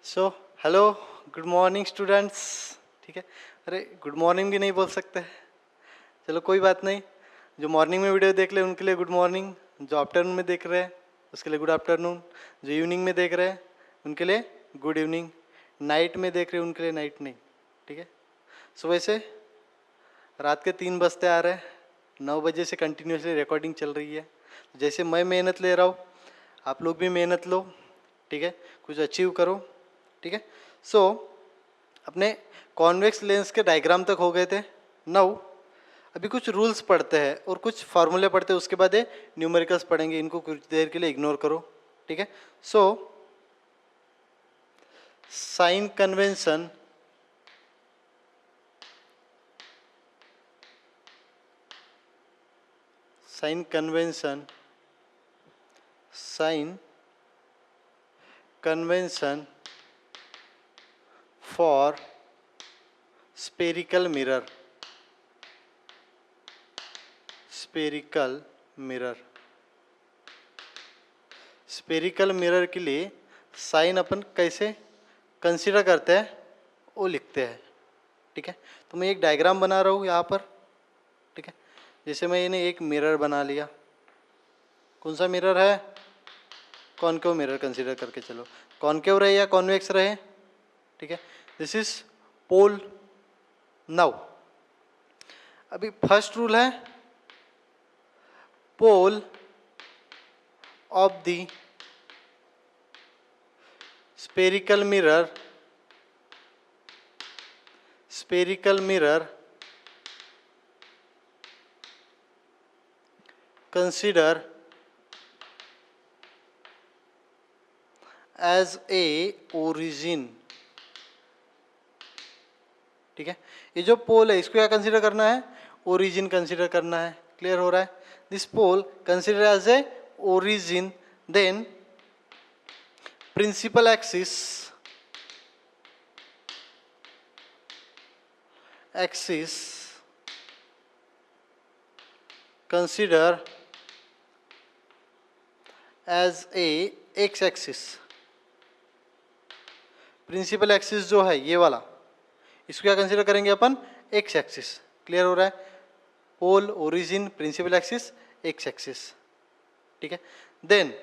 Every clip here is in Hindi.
So hello, good morning students. ठीक है, अरे गुड मॉर्निंग भी नहीं बोल सकते, चलो कोई बात नहीं। जो मॉर्निंग में वीडियो देख ले उनके लिए गुड मॉर्निंग, जो आफ्टरनून में देख रहे हैं उसके लिए गुड आफ्टरनून, जो इवनिंग में देख रहे हैं उनके लिए गुड इवनिंग, नाइट में देख रहे हैं उनके लिए नाइट नहीं। ठीक है, सो वैसे रात के 3 बजते आ रहे हैं, 9 बजे से कंटिन्यूसली रिकॉर्डिंग चल रही है। जैसे मैं मेहनत ले रहा हूँ आप लोग भी मेहनत लो। ठीक है, कुछ अचीव करो। ठीक है, सो अपने कॉन्वेक्स लेंस के डायग्राम तक हो गए थे। नाउ अभी कुछ रूल्स पढ़ते हैं और कुछ फार्मूले पढ़ते हैं, उसके बाद ये न्यूमेरिकल्स पढ़ेंगे। इनको कुछ देर के लिए इग्नोर करो। ठीक है, so sign convention sign convention sign convention for spherical mirror spherical mirror के लिए साइन अपन कैसे कंसीडर करते हैं वो लिखते हैं। ठीक है, तो मैं एक डायग्राम बना रहा हूँ यहाँ पर। ठीक है, जैसे मैंने एक मिरर बना लिया। कौन सा मिरर है? कॉनकेव मिरर कंसीडर करके चलो, कॉनकेव रहे या कॉन्वेक्स रहे। ठीक है, दिस इज पोल। नाउ अभी फर्स्ट रूल है, pole of the spherical mirror consider as a origin। ठीक है, ये जो पोल है इसको क्या कंसीडर करना है? ओरिजिन कंसीडर करना है। क्लियर हो रहा है? This pole consider as a origin, then principal axis consider as a x axis। Principal axis जो है ये वाला, इसको क्या कंसीडर करेंगे अपन? X axis. क्लियर हो रहा है? Pole, origin, principal axis, x axis. ठीक है, then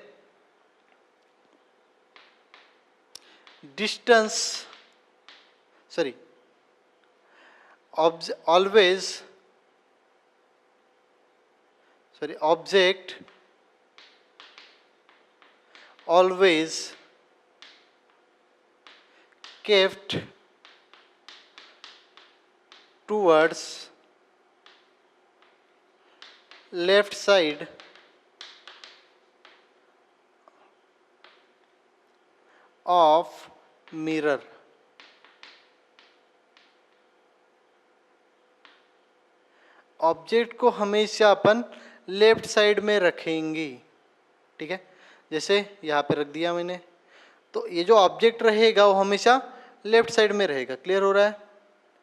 distance, sorry, object always kept towards left side of mirror। Object को हमेशा अपन लेफ्ट साइड में रखेंगे। ठीक है, जैसे यहाँ पे रख दिया मैंने, तो ये जो ऑब्जेक्ट रहेगा वो हमेशा लेफ्ट साइड में रहेगा। क्लियर हो रहा है?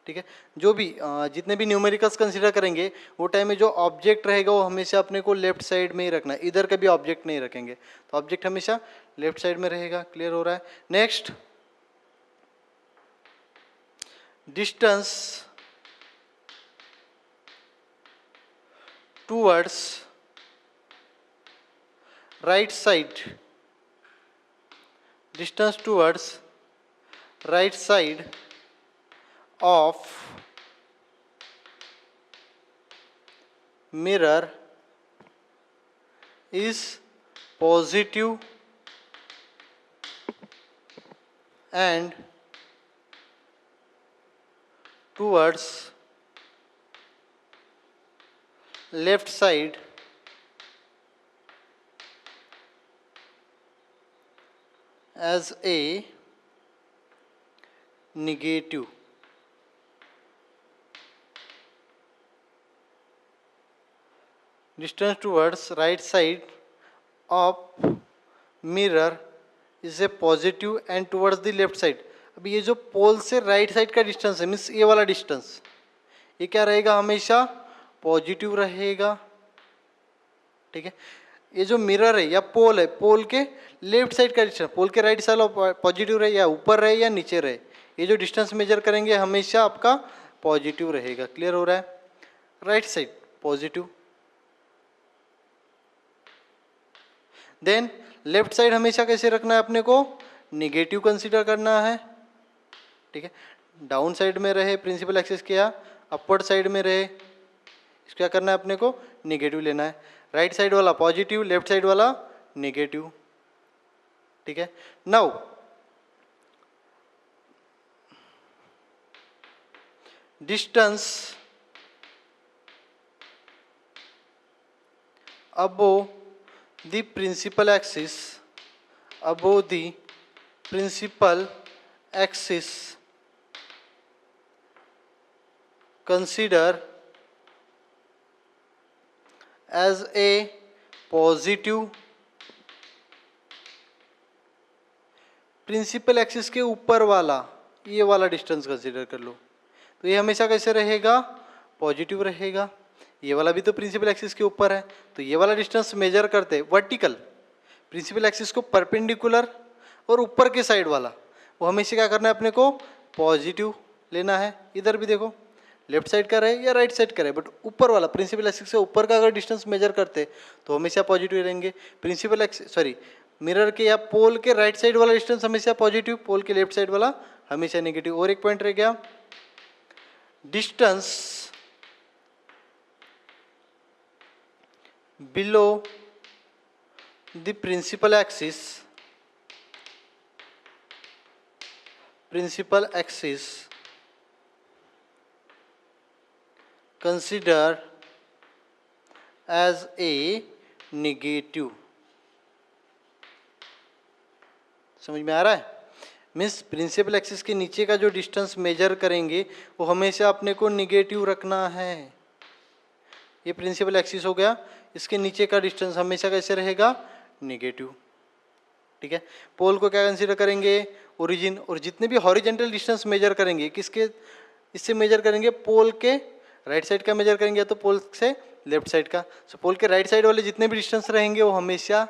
ठीक है, जो भी जितने भी न्यूमेरिकल्स कंसीडर करेंगे वो टाइम में जो ऑब्जेक्ट रहेगा वो हमेशा अपने को लेफ्ट साइड में ही रखना है, इधर कभी ऑब्जेक्ट नहीं रखेंगे। तो ऑब्जेक्ट हमेशा लेफ्ट साइड में रहेगा। क्लियर हो रहा है? Next, distance towards right side, distance towards right side of mirror is positive and towards left side as a negative। distance towards right side of mirror is a positive and towards the left side। अब ये जो पोल से राइट साइड का डिस्टेंस है, मीन्स ये वाला डिस्टेंस, ये क्या रहेगा? हमेशा पॉजिटिव रहेगा। ठीक है, ये जो मिरर है या पोल है, पोल के लेफ्ट साइड का डिस्टेंस, पोल के राइट साइड पॉजिटिव रहे या ऊपर रहे या नीचे रहे, ये जो डिस्टेंस मेजर करेंगे हमेशा आपका पॉजिटिव रहेगा। क्लियर हो रहा है? Right side positive, then left side हमेशा कैसे रखना है अपने को? निगेटिव कंसीडर करना है। ठीक है, डाउन साइड में रहे प्रिंसिपल एक्सिस के या अपवर्ड साइड में रहे, इसको क्या करना है अपने को? निगेटिव लेना है। राइट साइड वाला पॉजिटिव, लेफ्ट साइड वाला निगेटिव। ठीक है, now distance above the principal axis, above the principal axis, consider as a positive। Principal axis के ऊपर वाला ये वाला डिस्टेंस कंसीडर कर लो, तो ये हमेशा कैसे रहेगा? पॉजिटिव रहेगा। ये वाला भी तो प्रिंसिपल एक्सिस के ऊपर है, तो ये वाला डिस्टेंस मेजर करते वर्टिकल, प्रिंसिपल एक्सिस को परपेंडिकुलर और ऊपर के साइड वाला, वो हमेशा क्या करना है अपने को? पॉजिटिव लेना है। इधर भी देखो, लेफ्ट साइड का रहे या राइट साइड का रहे, बट ऊपर वाला प्रिंसिपल एक्सिस से ऊपर का अगर डिस्टेंस मेजर करते तो हमेशा पॉजिटिव रहेंगे। प्रिंसिपल एक्सिस सॉरी मिरर के या पोल के राइट साइड वाला डिस्टेंस हमेशा पॉजिटिव, पोल के लेफ्ट साइड वाला हमेशा नेगेटिव। और एक पॉइंट रह गया, distance below the principal axis, principal axis consider as a negative. समझ में आ रहा है? मीन्स प्रिंसिपल एक्सिस के नीचे का जो डिस्टेंस मेजर करेंगे वो हमेशा अपने को निगेटिव रखना है। ये प्रिंसिपल एक्सिस हो गया, इसके नीचे का डिस्टेंस हमेशा कैसे रहेगा? निगेटिव। ठीक है, पोल को क्या कंसीडर करेंगे? ओरिजिन। और जितने भी हॉरिजेंटल डिस्टेंस मेजर करेंगे किसके इससे मेजर करेंगे? पोल के राइट साइड का मेजर करेंगे या तो पोल से लेफ्ट साइड का। सो पोल के राइट साइड वाले जितने भी डिस्टेंस रहेंगे वो हमेशा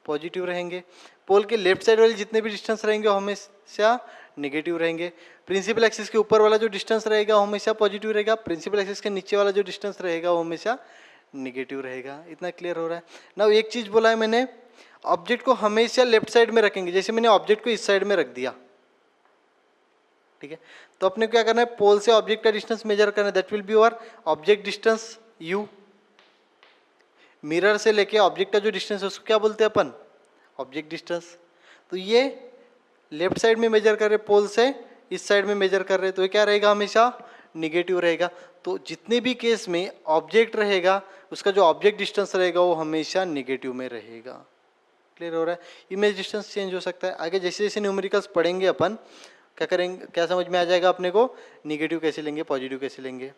पॉजिटिव रहेंगे, पोल के लेफ्ट साइड वाले जितने भी डिस्टेंस रहेंगे वो हमेशा नेगेटिव रहेंगे। प्रिंसिपल एक्सिस के ऊपर वाला जो डिस्टेंस रहेगा वो हमेशा पॉजिटिव रहेगा, प्रिंसिपल एक्सिस के नीचे वाला जो डिस्टेंस रहेगा वो हमेशा नेगेटिव रहेगा। इतना क्लियर हो रहा है ना? एक चीज बोला है मैंने, ऑब्जेक्ट को हमेशा लेफ्ट साइड में रखेंगे। जैसे मैंने ऑब्जेक्ट को इस साइड में रख दिया, ठीक है, तो अपने क्या करना है? पोल से ऑब्जेक्ट का डिस्टेंस मेजर करना है, that will be your object distance u। Mirror से लेके ऑब्जेक्ट का जो डिस्टेंस है उसको क्या बोलते हैं अपन? Object distance. तो ये लेफ्ट साइड में मेजर कर रहे, पोल से इस साइड में मेजर कर रहे, तो ये क्या रहेगा? हमेशा निगेटिव रहेगा। तो जितने भी केस में ऑब्जेक्ट रहेगा उसका जो ऑब्जेक्ट डिस्टेंस रहेगा वो हमेशा निगेटिव में रहेगा। क्लियर हो रहा है? इमेज डिस्टेंस चेंज हो सकता है। आगे जैसे जैसे न्यूमेरिकल्स पढ़ेंगे अपन क्या करेंगे, क्या समझ में आ जाएगा अपने को? निगेटिव कैसे लेंगे, पॉजिटिव कैसे लेंगे।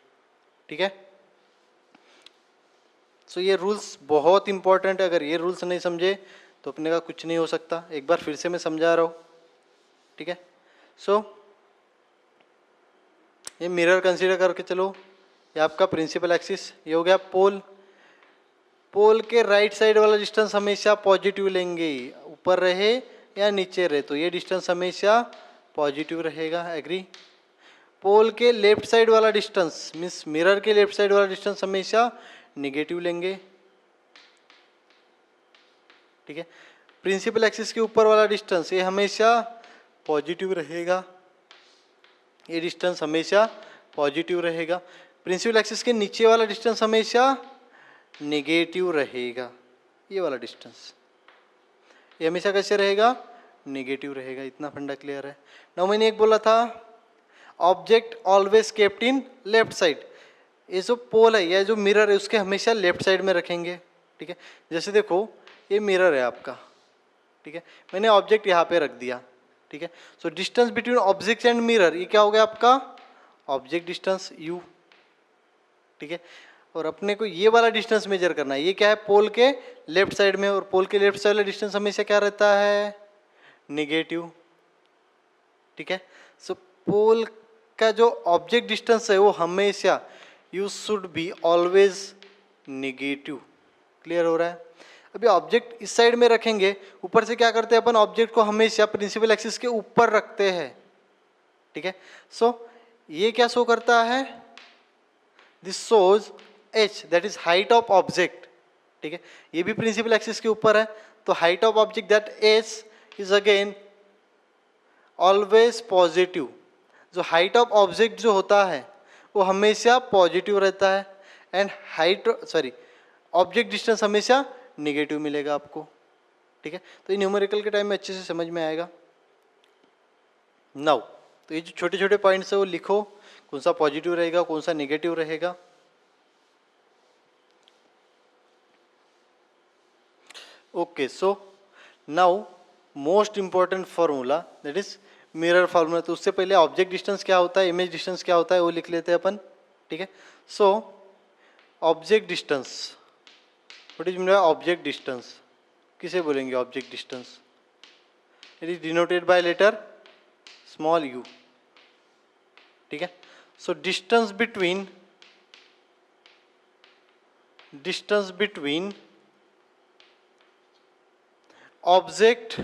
ठीक है, सो ये रूल्स बहुत इंपॉर्टेंट है। अगर ये रूल्स नहीं समझे तो अपने का कुछ नहीं हो सकता। एक बार फिर से मैं समझा रहा हूँ। ठीक है, सो ये मिरर कंसीडर करके चलो, ये आपका प्रिंसिपल एक्सिस, ये हो गया पोल। पोल के राइट साइड वाला डिस्टेंस हमेशा पॉजिटिव लेंगे, ऊपर रहे या नीचे रहे, तो ये डिस्टेंस हमेशा पॉजिटिव रहेगा। एग्री? पोल के लेफ्ट साइड वाला डिस्टेंस मीन्स मिरर के लेफ्ट साइड वाला डिस्टेंस हमेशा निगेटिव लेंगे। ठीक है, प्रिंसिपल एक्सिस के ऊपर वाला डिस्टेंस ये हमेशा पॉजिटिव रहेगा, ये डिस्टेंस हमेशा पॉजिटिव रहेगा। प्रिंसिपल एक्सिस के नीचे वाला डिस्टेंस हमेशा नेगेटिव रहेगा, ये वाला डिस्टेंस ये हमेशा कैसे रहेगा? नेगेटिव रहेगा। इतना फंडा क्लियर है? ना मैंने एक बोला था object always kept in left side. ये जो पोल है या जो मिरर है उसके हमेशा लेफ्ट साइड में रखेंगे। ठीक है, जैसे देखो ये मिरर है आपका, ठीक है, मैंने ऑब्जेक्ट यहाँ पे रख दिया। ठीक है, so distance between object and mirror ये क्या हो गया आपका? Object distance u। ठीक है, और अपने को ये वाला डिस्टेंस मेजर करना है, ये क्या है? पोल के लेफ्ट साइड में, और पोल के लेफ्ट साइड वाला डिस्टेंस हमेशा क्या रहता है? नेगेटिव। ठीक है, सो पोल का जो ऑब्जेक्ट डिस्टेंस है वो हमेशा you should be always negative. Clear हो रहा है? अभी ऑब्जेक्ट इस साइड में रखेंगे, ऊपर से क्या करते हैं अपन, ऑब्जेक्ट को हमेशा प्रिंसिपल एक्सिस के ऊपर रखते हैं, ठीक है। सो ये क्या शो करता है, this shows h, that is height of object, ठीक है। ये भी प्रिंसिपल एक्सिस के ऊपर है, तो height of object that h is again always positive. जो हाइट ऑफ ऑब्जेक्ट जो होता है वो हमेशा पॉजिटिव रहता है, and height sorry object distance हमेशा नेगेटिव मिलेगा आपको, ठीक है। तो ये न्यूमेरिकल के टाइम में अच्छे से समझ में आएगा। नाउ तो ये जो छोटे छोटे पॉइंट्स है वो लिखो, कौन सा पॉजिटिव रहेगा कौन सा नेगेटिव रहेगा। Okay, so now most important formula that is mirror formula. तो उससे पहले ऑब्जेक्ट डिस्टेंस क्या होता है, इमेज डिस्टेंस क्या होता है वो लिख लेते हैं अपन, ठीक है। So object distance, what is mean by object distance, किसे बोलेंगे object distance, it is denoted by letter small u, ठीक है। So distance between object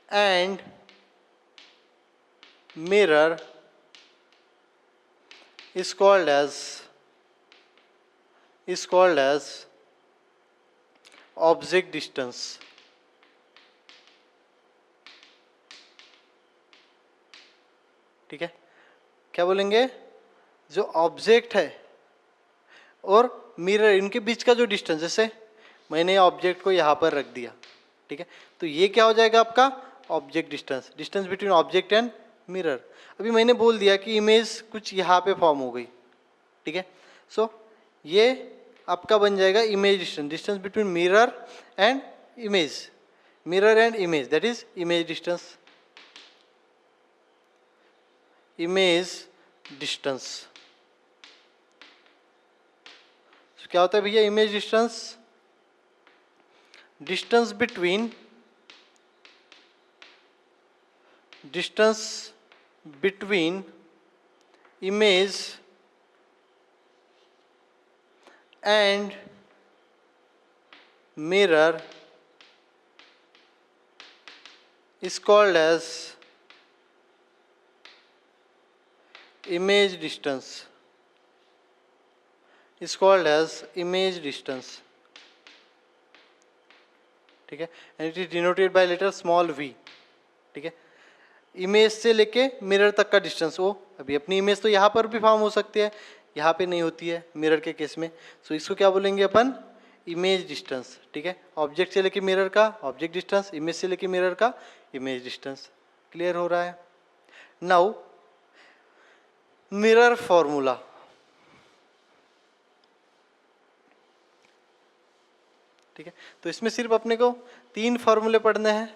and mirror is called as object distance, ठीक है। क्या बोलेंगे, जो ऑब्जेक्ट है और मिरर इनके बीच का जो डिस्टेंस, जैसे मैंने ऑब्जेक्ट को यहाँ पर रख दिया, ठीक है, तो ये क्या हो जाएगा आपका object distance, distance between object and mirror. अभी मैंने बोल दिया कि इमेज कुछ यहाँ पे फॉर्म हो गई, ठीक है। सो ये आपका बन जाएगा image distance, distance between mirror and image, that is image distance, क्या होता है भैया image distance, distance between image and mirror is called as image distance, ठीक है, and it is denoted by letter small v, ठीक है। इमेज से लेके मिरर तक का डिस्टेंस, वो अभी अपनी इमेज तो यहाँ पर भी फॉर्म हो सकती है, यहाँ पे नहीं होती है मिरर के केस में, सो इसको क्या बोलेंगे अपन, इमेज डिस्टेंस, ठीक है। ऑब्जेक्ट से लेके मिरर का ऑब्जेक्ट डिस्टेंस, इमेज से लेके मिरर का इमेज डिस्टेंस। क्लियर हो रहा है। नाउ मिरर फॉर्मूला, ठीक है, तो इसमें सिर्फ अपने को 3 फॉर्मूले पढ़ने हैं।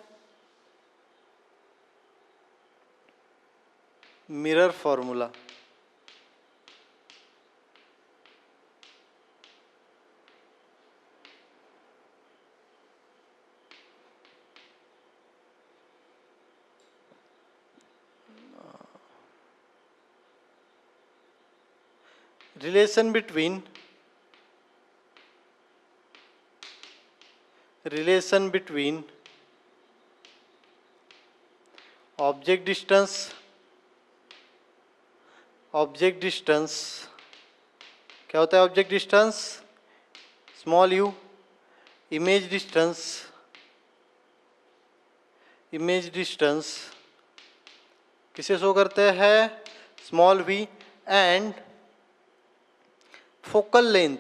Mirror formula, relation between object distance, क्या होता है object distance, small u, image distance किसे शो करते हैं, small v, and focal length,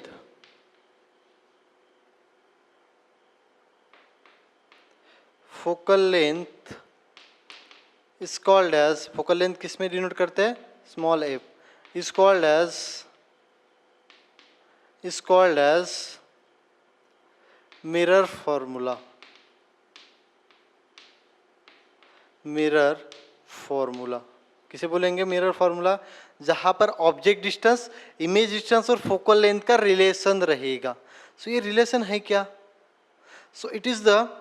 is called as, focal length किस में डिनोट करते हैं, small f, is called as mirror formula, किसे बोलेंगे मिरर फॉर्मूला, जहां पर ऑब्जेक्ट डिस्टेंस, इमेज डिस्टेंस और फोकल लेंथ का रिलेशन रहेगा। सो ये रिलेशन है क्या, so it is the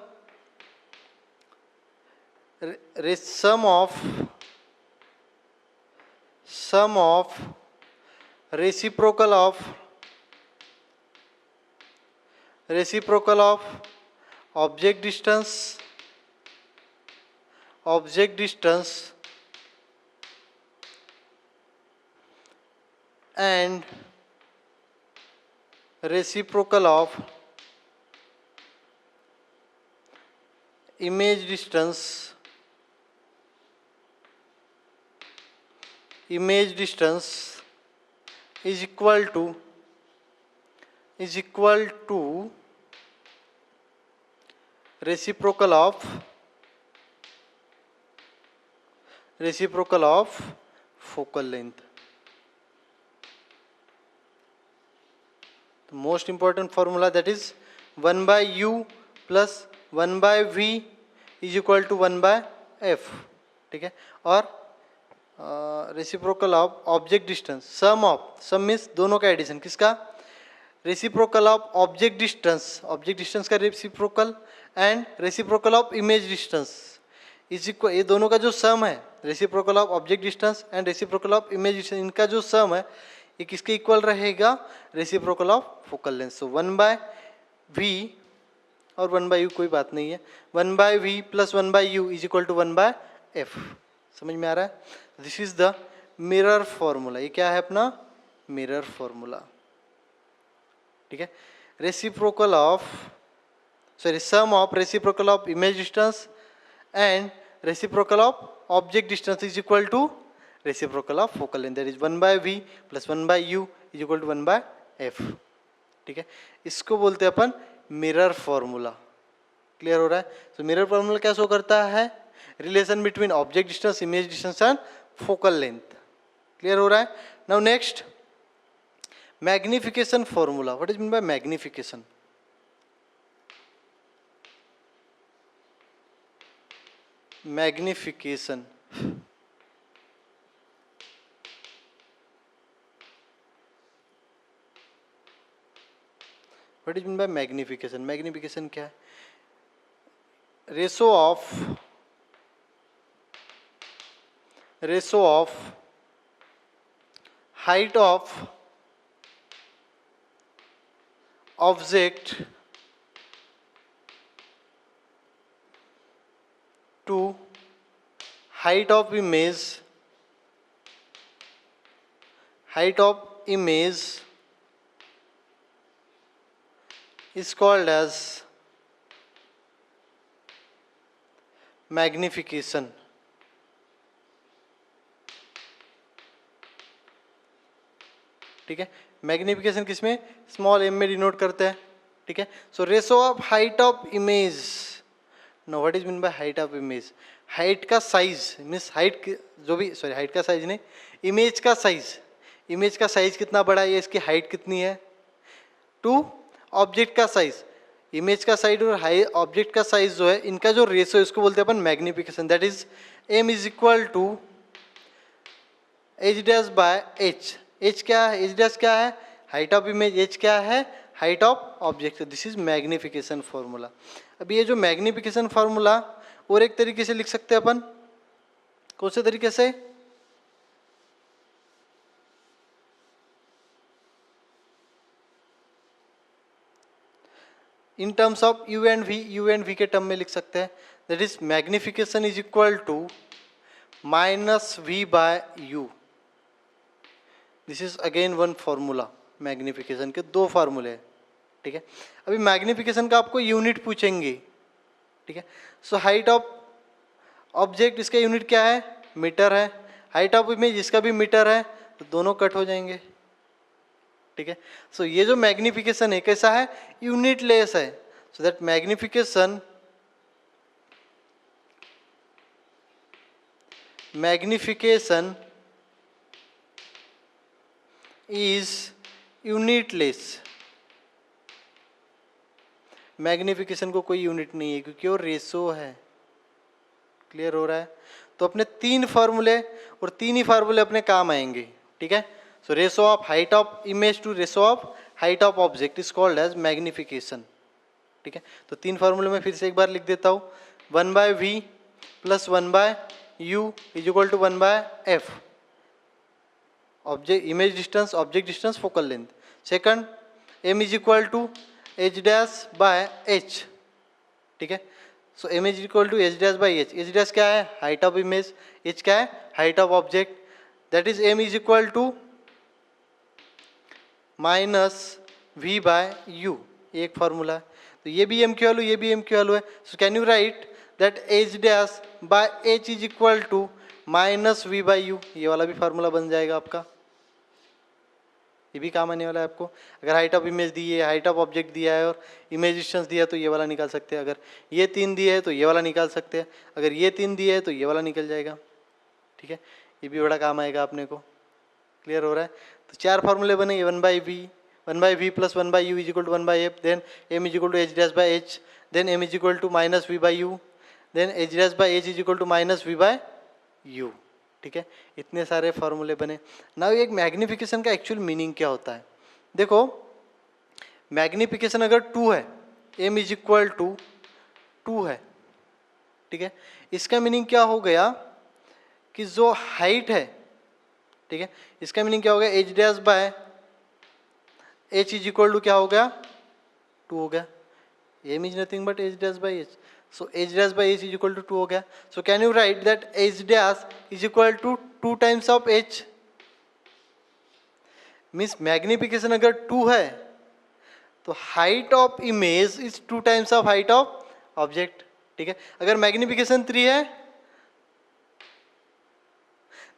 sum of reciprocal of reciprocal of object distance and reciprocal of image distance is equal to reciprocal of focal length. The most important formula, that is 1 by u plus 1 by v is equal to 1 by f. ठीक है, और reciprocal of object distance, sum means दोनों का एडिशन, किसका? रेसिप्रोकल ऑफ ऑब्जेक्ट डिस्टेंस का reciprocal and reciprocal of image distance is equal, ये दोनों का जो सम है, reciprocal of object distance and reciprocal of image distance, इनका जो सम है ये किसके इक्वल रहेगा? Reciprocal of focal length. So 1 by v और 1 बाय यू कोई बात नहीं है, 1 by we plus 1 by you is equal to 1 by f. समझ में आ रहा है? This is the mirror formula. ये क्या है अपना? Mirror formula. ठीक है, reciprocal of sum of reciprocal of image distance and reciprocal of object distance is equal to reciprocal of focal length, that is 1 by we plus 1 by you is equal to 1 by f. ठीक है, इसको बोलते हैं अपन मिरर फॉर्मूला. क्लियर हो रहा है? तो मिरर फॉर्मूला क्या शो करता है? Relation between object distance, image distance and focal length. Clear हो रहा है? Now next, magnification formula. What is mean by magnification? Magnification what is mean by magnification? Magnification क्या है? Ratio of height of object to height of image is called as magnification. ठीक है, मैग्निफिकेशन किसमें? स्मॉल एम में डिनोट करते हैं. ठीक है, so ratio of height of image. No, what is mean by height of image? Height का साइज मीन्स हाइट जो भी, सॉरी हाइट का साइज नहीं, इमेज का साइज. इमेज का साइज कितना बड़ा है, इसकी हाइट कितनी है, टू ऑब्जेक्ट का साइज. इमेज का साइज और ऑब्जेक्ट का साइज जो है, इनका जो रेशो, इसको बोलते हैं अपन magnification. That is M is equal to H dash by H. H क्या है? एच डैश क्या है? Height of image. एच क्या है? Height of object. This is magnification formula. अब ये जो मैग्निफिकेशन फॉर्मूला और एक तरीके से लिख सकते हैं अपन. कौन से तरीके से? In terms of u and v के टर्म में लिख सकते हैं. That is magnification is equal to minus we by u. This is again one formula. Magnification के दो फार्मूले हैं. ठीक है, अभी मैग्निफिकेशन का आपको यूनिट पूछेंगे. ठीक है, सो हाइट ऑफ ऑब्जेक्ट, इसका यूनिट क्या है? मीटर है. हाइट ऑफ इमेज, इसका भी मीटर है, तो दोनों कट हो जाएंगे. ठीक है, सो ये जो मैग्निफिकेशन है कैसा है? यूनिट लेस है. So that magnification is unitless. Magnification को कोई यूनिट नहीं है क्योंकि वो रेशो है. क्लियर हो रहा है? तो अपने तीन फार्मूले, और तीन ही फार्मूले अपने काम आएंगे. ठीक है, so ratio of height of image to ratio of height of object is called as magnification. ठीक है, तो तीन फार्मूले में फिर से एक बार लिख देता हूँ. 1 by we plus 1 by you is equal to 1 by F. Object image distance, object distance, focal length. Second, M is equal to H dash by H, ठीक है। So M is equal to H dash by H. H dash क्या है? Height of image. एच क्या है? Height of object. That is M is equal to minus we by U, एक फॉर्मूला है। तो ये भी एम की वैल्यू, ये भी एम की वैल्यू है। So can you write that H dash by h is equal to minus v by u, ये वाला भी फार्मूला बन जाएगा आपका। ये भी काम आने वाला है आपको। अगर हाइट ऑफ इमेज दी है, हाइट ऑफ ऑब्जेक्ट दिया है और इमेज डिस्टेंस दिया है तो ये वाला निकाल सकते हैं। अगर ये 3 दिए है तो ये वाला निकाल सकते हैं। अगर ये 3 दिए है तो ये वाला निकल जाएगा, ठीक है। ये भी बड़ा काम आएगा अपने को। क्लियर हो रहा है? तो 4 फार्मूले बने, 1/v plus 1/u is equal to 1/f, then m is equal to H dash by h, then m is equal to minus v by u, then h dash by h is equal to minus v by u, ठीक है। इतने सारे फार्मूले बने। नाउ एक मैग्निफिकेशन का एक्चुअल मीनिंग क्या होता है? देखो, मैग्निफिकेशन अगर 2 है, m इज इक्वल टू 2 है, ठीक है, इसका मीनिंग क्या हो गया कि जो हाइट है, ठीक है, इसका मीनिंग क्या हो गया? H dash by h is equal to क्या हो गया? 2 हो गया। M is nothing but h dash by h, so h dash by h is equal to 2 हो गया। So can you write that H dash is equal to 2 times of h. Means magnification अगर 2 है तो height of image is 2 times of height of object, ठीक है। अगर मैग्निफिकेशन 3 है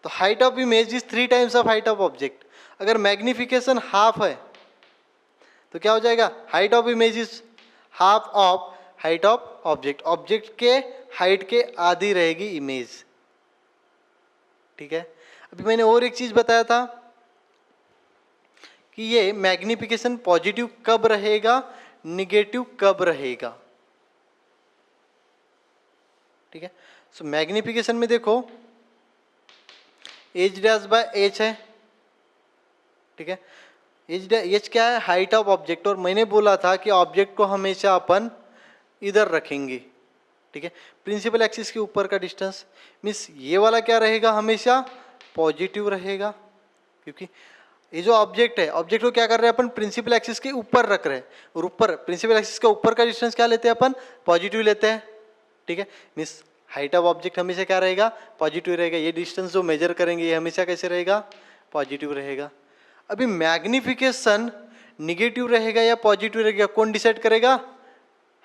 तो height of image is 3 times of height of object. अगर मैग्निफिकेशन हाफ है तो क्या हो जाएगा? Height of image is half of height of object. Object के हाइट के आधी रहेगी इमेज, ठीक है। अभी मैंने और एक चीज बताया था कि ये मैग्निफिकेशन पॉजिटिव कब रहेगा, निगेटिव कब रहेगा, ठीक है। सो मैग्निफिकेशन में देखो, एच डैश बाय एच है, ठीक है। एच क्या है? Height of object. और मैंने बोला था कि ऑब्जेक्ट को हमेशा अपन इधर रखेंगे, ठीक है, प्रिंसिपल एक्सिस के ऊपर का डिस्टेंस। मीन्स ये वाला क्या रहेगा? हमेशा पॉजिटिव रहेगा, क्योंकि ये जो ऑब्जेक्ट है, ऑब्जेक्ट को क्या कर रहे हैं अपन? प्रिंसिपल एक्सिस के ऊपर रख रहे हैं, और ऊपर प्रिंसिपल एक्सिस के ऊपर का डिस्टेंस क्या लेते हैं अपन? पॉजिटिव लेते हैं, ठीक है। मीन्स हाइट ऑफ ऑब्जेक्ट हमेशा क्या रहेगा? पॉजिटिव रहेगा। ये डिस्टेंस जो मेजर करेंगे ये हमेशा कैसे रहेगा? पॉजिटिव रहेगा। अभी मैग्निफिकेशन निगेटिव रहेगा या पॉजिटिव रहेगा, कौन डिसाइड करेगा?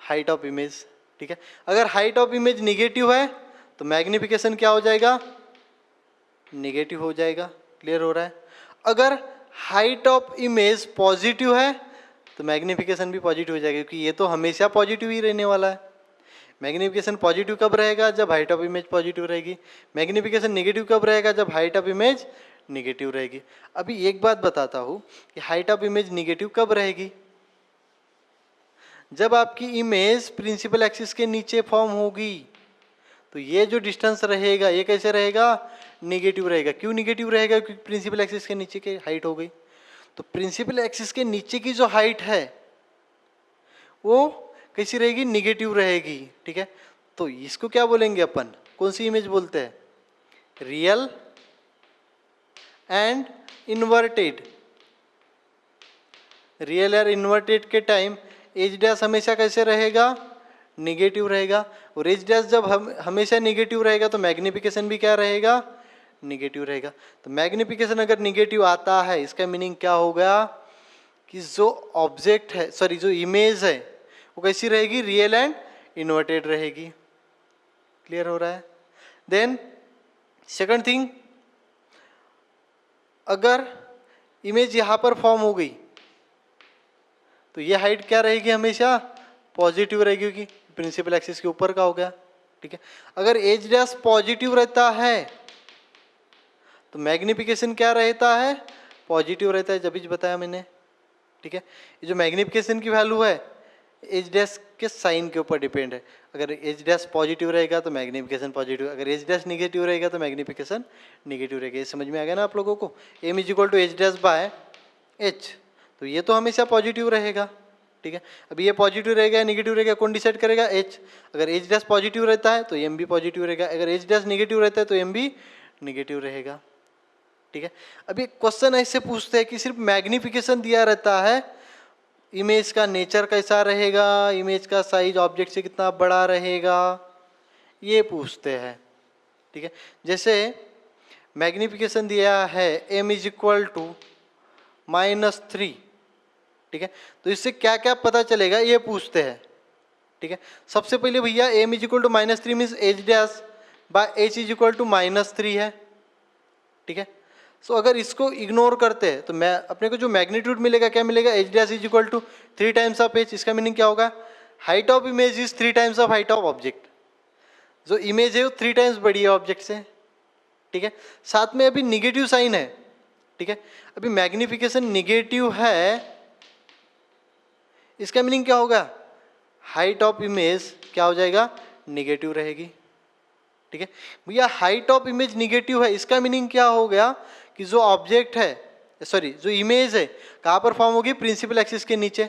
हाइट ऑफ इमेज, ठीक है। अगर हाइट ऑफ इमेज निगेटिव है तो मैग्निफिकेशन क्या हो जाएगा? निगेटिव हो जाएगा। क्लियर हो रहा है? अगर हाइट ऑफ इमेज पॉजिटिव है तो मैग्निफिकेशन भी पॉजिटिव हो जाएगा, क्योंकि ये तो हमेशा पॉजिटिव ही रहने वाला है। मैग्निफिकेशन पॉजिटिव कब रहेगा? जब हाइट ऑफ इमेज पॉजिटिव रहेगी। मैग्निफिकेशन निगेटिव कब रहेगा? जब हाइट ऑफ इमेज निगेटिव रहेगी। अभी एक बात बताता हूँ कि हाइट ऑफ इमेज निगेटिव कब रहेगी? जब आपकी इमेज प्रिंसिपल एक्सिस के नीचे फॉर्म होगी तो ये जो डिस्टेंस रहेगा ये कैसे रहेगा? निगेटिव रहेगा। क्यों निगेटिव रहेगा? क्योंकि प्रिंसिपल एक्सिस के नीचे की हाइट हो गई। तो प्रिंसिपल एक्सिस के नीचे की जो हाइट है वो कैसी रहेगी? निगेटिव रहेगी, ठीक है। तो इसको क्या बोलेंगे अपन? कौन सी इमेज बोलते हैं? Real and inverted. रियल और इन्वर्टेड के टाइम एच डैश हमेशा कैसे रहेगा? निगेटिव रहेगा। और एच डैश जब हमेशा निगेटिव रहेगा तो मैग्निफिकेशन भी क्या रहेगा? निगेटिव रहेगा। तो मैग्निफिकेशन अगर निगेटिव आता है इसका मीनिंग क्या होगा कि जो ऑब्जेक्ट है, सॉरी जो इमेज है वो कैसी रहेगी? रियल एंड इन्वर्टेड रहेगी। क्लियर हो रहा है? देन सेकंड थिंग, अगर इमेज यहाँ पर फॉर्म हो गई तो ये हाइट क्या रहेगी? हमेशा पॉजिटिव रहेगी, क्योंकि प्रिंसिपल एक्सिस के ऊपर का हो गया, ठीक है। अगर एच डैश पॉजिटिव रहता है तो मैग्निफिकेशन क्या रहता है? पॉजिटिव रहता है, जब भी बताया मैंने, ठीक है। ये जो मैग्निफिकेशन की वैल्यू है एच डैश के साइन के ऊपर डिपेंड है। अगर एच डैश पॉजिटिव रहेगा तो मैग्निफिकेशन पॉजिटिव, अगर एच डैश निगेटिव रहेगा तो मैग्निफिकेशन निगेटिव रहेगा। ये समझ में आ गया ना आप लोगों को? M is equal to H dash by h, तो ये तो हमेशा पॉजिटिव रहेगा, ठीक है। अभी ये पॉजिटिव रहेगा या निगेटिव रहेगा, कौन डिसाइड करेगा? एच। अगर एच डैश पॉजिटिव रहता है तो एम भी पॉजिटिव रहेगा, अगर एच डैश निगेटिव रहता है तो एम भी निगेटिव रहेगा, ठीक है। अभी क्वेश्चन ऐसे पूछते हैं कि सिर्फ मैग्निफिकेशन दिया रहता है इमेज का नेचर कैसा रहेगा, इमेज का साइज ऑब्जेक्ट से कितना बड़ा रहेगा, ये पूछते हैं। ठीक है, जैसे मैग्निफिकेशन दिया है m इज इक्वल टू -3। ठीक है, तो इससे क्या क्या पता चलेगा ये पूछते हैं। ठीक है, सबसे पहले भैया m is equal to -3 means h dash by h is equal to -3 है। ठीक है, सो अगर इसको इग्नोर करते हैं तो मैं अपने को जो मैग्नीट्यूड मिलेगा क्या मिलेगा, h dash is equal to 3 times of h। इसका मीनिंग क्या होगा, height of image is 3 times of height of object. जो इमेज है वो 3 टाइम्स बड़ी है ऑब्जेक्ट से। ठीक है, साथ में अभी निगेटिव साइन है। ठीक है, अभी मैग्निफिकेशन निगेटिव है, इसका मीनिंग क्या होगा, हाइट ऑफ इमेज क्या हो जाएगा, निगेटिव रहेगी। ठीक है भैया, हाइट ऑफ इमेज निगेटिव है, इसका मीनिंग क्या हो गया कि जो ऑब्जेक्ट है, सॉरी जो इमेज है कहाँ पर फॉर्म होगी, प्रिंसिपल एक्सिस के नीचे।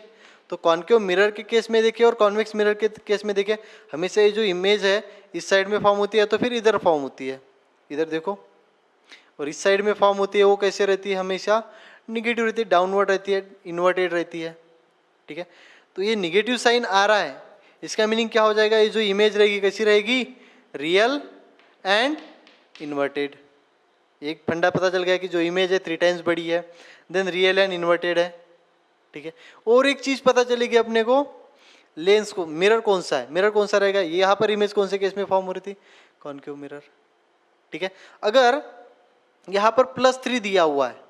तो कॉन्केव मिरर के केस में देखिए और कॉन्वेक्स मिरर के केस में देखिए, हमेशा ये जो इमेज है इस साइड में फॉर्म होती है तो फिर इधर फॉर्म होती है, इधर देखो। और इस साइड में फॉर्म होती है वो कैसे रहती है, हमेशा निगेटिव रहती है, डाउनवर्ड रहती है, इन्वर्टेड रहती है। ठीक है, तो ये निगेटिव साइन आ रहा है, इसका मीनिंग क्या हो जाएगा, ये जो इमेज रहेगी कैसी रहेगी, रियल एंड इन्वर्टेड। एक फंडा पता चल गया कि जो इमेज है 3 टाइम्स बड़ी है, देन रियल एंड इन्वर्टेड है। ठीक है, और एक चीज पता चलेगी अपने को, लेंस को, मिरर कौन सा है, मिरर कौन सा रहेगा, ये यहाँ पर इमेज कौन से केस में फॉर्म हो रही थी, कॉन्केव मिरर। ठीक है, अगर यहाँ पर +3 दिया हुआ है,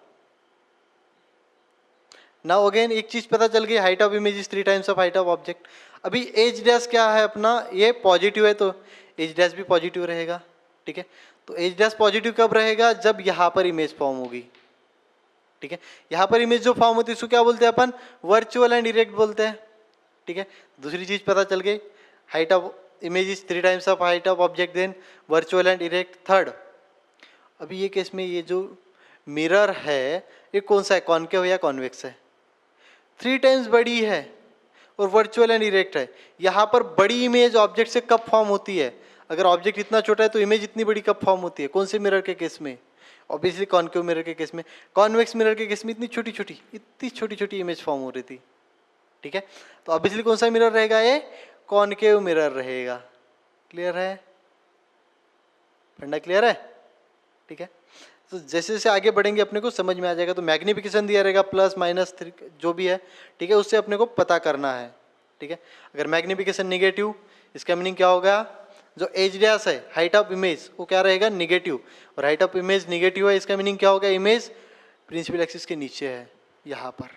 नाउ अगेन एक चीज पता चल गई, height of image is 3 times of height of object. अभी एज डैश क्या है अपना, ये पॉजिटिव है तो एज डैश भी पॉजिटिव रहेगा। ठीक है, तो एज डैश पॉजिटिव कब रहेगा, जब यहाँ पर इमेज फॉर्म होगी। ठीक है, यहाँ पर इमेज जो फॉर्म होती है उसको क्या बोलते हैं अपन, वर्चुअल एंड इरेक्ट बोलते हैं। ठीक है, दूसरी चीज पता चल गई, height of image is 3 times of height of object, then virtual and erect. Third, अभी ये केस में ये जो मिरर है ये कौन सा है, कॉन्केव या कॉन्वेक्स है, 3 टाइम्स बड़ी है और वर्चुअल एंड इरेक्ट है। यहाँ पर बड़ी इमेज ऑब्जेक्ट से कब फॉर्म होती है, अगर ऑब्जेक्ट इतना छोटा है तो इमेज इतनी बड़ी कब फॉर्म होती है, कौन से मिरर के केस में, ऑब्वियसली कॉन्केव मिरर के केस में। कॉन्वेक्स मिरर के केस में इतनी छोटी छोटी इमेज फॉर्म हो रही थी। ठीक है, तो ऑब्वियसली कौन सा मिरर रहेगा, ये कॉन्केव मिरर रहेगा। क्लियर है, फंडा क्लियर है। ठीक है, तो जैसे जैसे आगे बढ़ेंगे अपने को समझ में आ जाएगा। तो मैग्निफिकेशन दिया रहेगा +-3 जो भी है, ठीक है, उससे अपने को पता करना है। ठीक है, अगर मैग्निफिकेशन निगेटिव, इसका मीनिंग क्या होगा, जो एज डैश है हाइट ऑफ इमेज वो क्या रहेगा, निगेटिव, और हाइट ऑफ इमेज निगेटिव है, इसका मीनिंग क्या होगा, इमेज प्रिंसिपल एक्सिस के नीचे है यहाँ पर।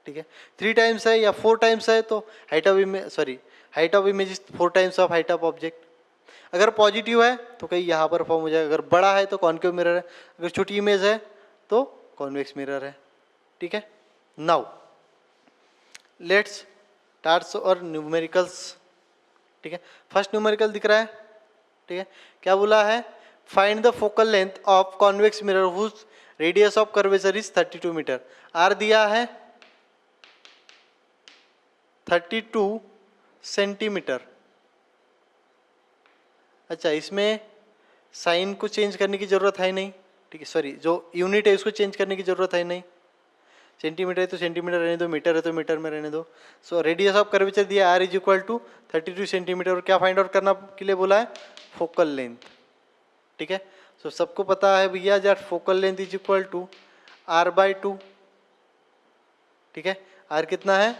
ठीक है, 3 टाइम्स है या 4 टाइम्स है तो height of image is 4 times of height of object. अगर पॉजिटिव है तो कहीं यहाँ पर फॉर्म हो जाएगा, अगर बड़ा है तो कॉन्केव मिरर है, अगर छोटी इमेज है तो कॉन्वेक्स मिरर है। ठीक है, नाउ लेट्स स्टार्ट और न्यूमेरिकल्स। ठीक है, फर्स्ट न्यूमेरिकल दिख रहा है। ठीक है, क्या बोला है, find the focal length of convex mirror whose radius of curvature is 32 metre. R दिया है 32 सेंटीमीटर। अच्छा, इसमें साइन को चेंज करने की जरूरत है नहीं। ठीक है, सॉरी, जो यूनिट है उसको चेंज करने की जरूरत है नहीं, सेंटीमीटर है तो सेंटीमीटर रहने दो, मीटर है तो मीटर में रहने दो। सो रेडियस ऑफ कर्वेचर दिया R is equal to 32 centimetre, और क्या फाइंड आउट करना के लिए बोला है, फोकल लेंथ। ठीक है, सो सबको पता है भैया that focal length is equal to R/2। ठीक है, R कितना है,